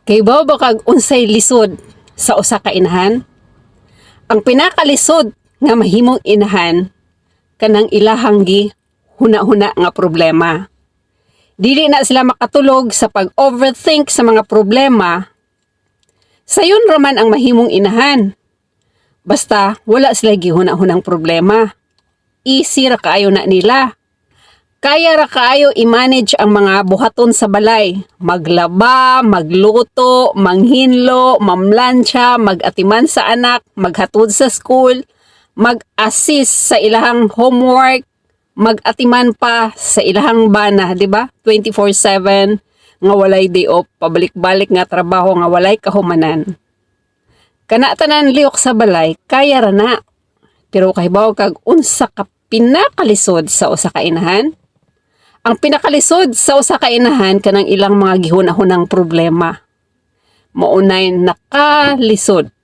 Kay ba kag unsay lisod sa usa ka inahan? Ang pinakalisod nga mahimong inahan kanang ilahang gi huna-huna nga problema. Dili na sila makatulog sa pag-overthink sa mga problema. Sayon raman ang mahimong inahan. Basta wala sila gihuna-hunang problema. Easy ra kaayo na nila. Kaya ra kaayo i-manage ang mga buhaton sa balay. Maglaba, magluto, manghinlo, mamlansya, mag-atiman sa anak, maghatod sa school, mag-assist sa ilahang homework, mag-atiman pa sa ilahang bana, di ba? 24/7 nga walay day off, pabalik-balik nga trabaho nga walay kahumanan. Kana tanan lihok sa balay, kaya ra na. Pero kahibaw kag unsa ka pinakalisod sa usa ka inahan? Ang pinakalisod sa usa ka inahan kanang ilang mga gihuna-hunang problema. Maunay nakalisod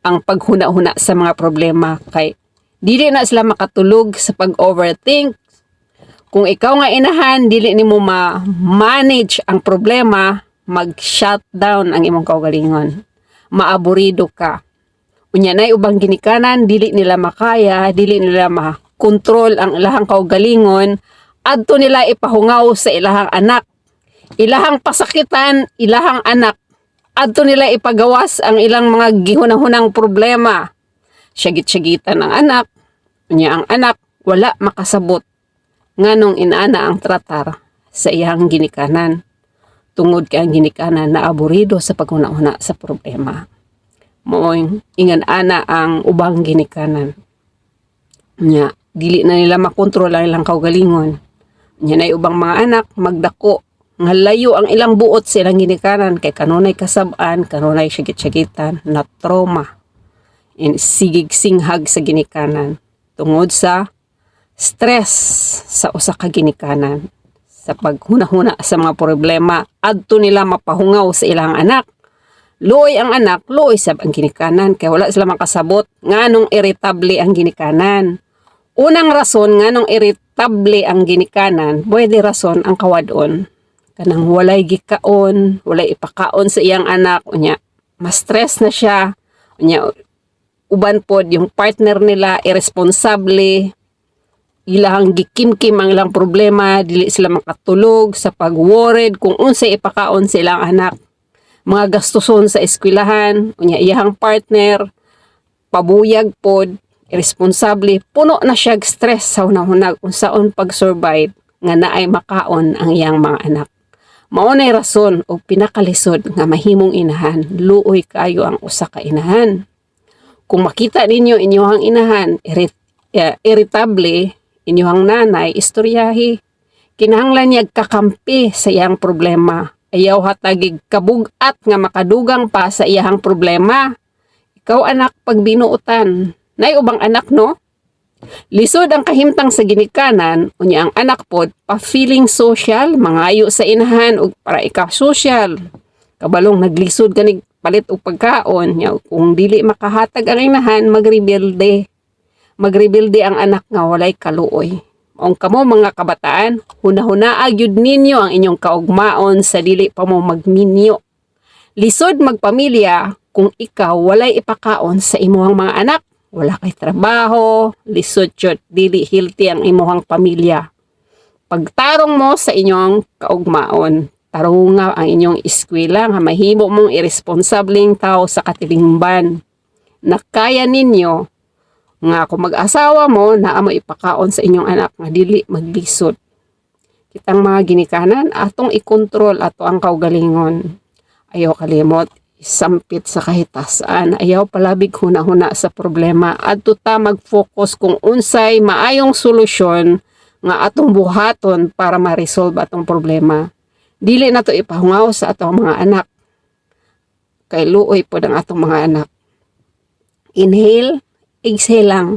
ang paghuna-huna sa mga problema kay dili na sila makatulog sa pag-overthink. Kung ikaw nga inahan, dili nimo ma-manage ang problema, mag-shutdown ang imong kaugalingon. Maaburido ka. Unya nay ubang ginikanan, dili nila makaya, dili nila makontrol ang ilahang kaugalingon. Adto nila ipahungaw sa ilahang anak. Ilahang pasakitan, ilahang anak. Adto nila ipagawas ang ilang mga gihunahunang problema. Syagit-syagitan ang anak. Unya ang anak wala makasabot. Nganong inaana ang tratar sa iyang ginikanan. Tungod kay ang ginikanan na aburido sa paghuna-huna sa problema. Moong ingan-ana ang ubang ginikanan. Unya dili na nila makontrol ang ilang kaugalingon. Yan ay ubang mga anak magdako nga layo ang ilang buot sa ilang ginikanan kay kanunay kasab-an, kanunay syagit-syagitan na trauma in sigig-singhag sa ginikanan tungod sa stress sa usa ka ginikanan sa paghuna-huna sa mga problema adto nila mapahungaw sa ilang anak. Luoy ang anak, luoy sab ang ginikanan kay wala sila makasabot nganong irritable ang ginikanan. Unang rason nga nung irritable ang ginikanan, pwede rason ang kawadon. Kanang walay gikaon, walay ipakaon sa iyang anak, unya ma-stress na siya, unya uban pod yung partner nila irresponsable, ilahang gikimkim ang ilang problema, dili sila makatulog sa pag-worried kung unsay ipakaon sa ilang anak. Mga gastuson sa eskwelahan, unya iyang partner, pabuyag pod, irresponsable, puno na siya stress sa hunang-hunag unsaon pag-survive nga naay makaon ang iyang mga anak. Maunay rason o pinakalisod nga mahimong inahan, luoy kayo ang usa ka inahan. Kung makita ninyo inyong inahan, irritable, inyong nanay, istoryahi, kinahanglan niya kakampi sa iyang problema. Ayaw hatagig kabugat nga makadugang pa sa iyang problema. Ikaw anak pagbinuutan, nay ubang anak no? Lisod ang kahimtang sa ginikanan, unya ang anak pod pa-feeling social, mangayo sa inahan ug para ika-social. Kabalong naglisod ganig palit og pagkaon, nya kung dili makahatag ang inahan, magrebelde. Magrebelde ang anak nga walay kaluoy. Ang kamo mga kabataan, huna-hunaa gyud ninyo ang inyong kaugmaon sa dili pa mo magminyo. Lisod magpamilya kung ikaw walay ipakaon sa imong mga anak. Wala kay trabaho, lisod jud dili healthy ang imuhang pamilya. Pagtarong mo sa inyong kaugmaon, tarunga ang inyong eskwela nga mahimo mong irresponsableng tao sa katilingban. Nakaya ninyo nga kung mag-asawa mo naa mo ipakaon sa inyong anak nga dili maglisod. Kitang mga ginikanan atong ikontrol ato ang kaugalingon. Ayaw kalimot sampit sa kahitasan, ayaw palabig huna-huna sa problema, adto ta mag-focus kung unsay maayong solusyon nga atong buhaton para ma-resolve atong problema. Dili na to ipahungaw sa atong mga anak. Kay luoy po ang atong mga anak. Inhale, exhale lang.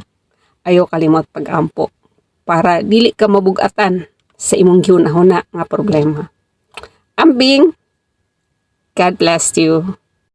Ayaw kalimot pag-ampo para dili ka mabugatan sa imong gihuna-huna nga problema. Ambing, God bless you.